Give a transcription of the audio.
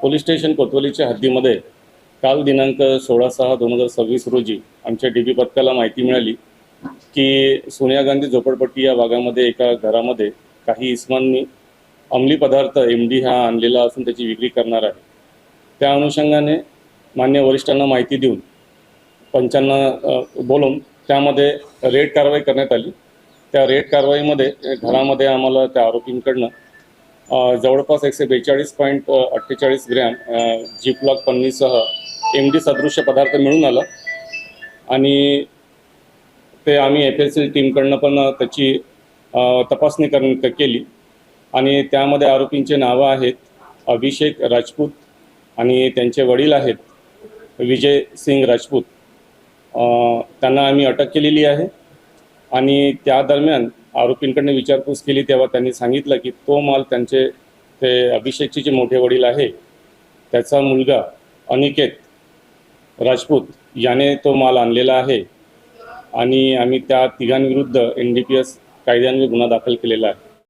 Police station कोतवालीच्या हद्दीमध्ये काल दिनांक 16/6/2026 रोजी आमच्या DB पथकाला माहिती मिळाली की सोनिया गांधी झोपडपट्टी या भागामध्ये एका घरामध्ये काही इसमांनी अंमली पदार्थ MD हा आणलेला असून त्याची विक्री करणार आहे। त्या अनुषंगाने मान्य वरिष्ठांना माहिती देऊन पंचांना बोलून त्यामध्ये रेड कारवाई करण्यात आली। त्या रेड कारवाईमध्ये घरामध्ये आम्हाला त्या आरोपींकडनं जवळपास 142.48 ग्रॅम जिपलॉक पन्नीसह MD सदृश्य पदार्थ मिळून आला आणि ते आम्ही FSL टीमकडनं पण त्याची तपासणी केली आणि त्यामध्ये आरोपींचे नावं आहेत अभिषेक राजपूत आणि त्यांचे वडील आहेत विजय सिंग राजपूत। त्यांना आम्ही अटक केलेली आहे आणि त्या दरम्यान आरोपींकडनं विचारपूस केली तेव्हा त्यांनी सांगितलं की तो माल ते अभिषेकचे जे मोठे वडील आहे त्याचा मुलगा अनिकेत राजपूत याने तो माल आणलेला आहे आणि आम्ही त्या तिघांविरुद्ध NDPS कायद्यान्वये गुन्हा दाखल केलेला आहे।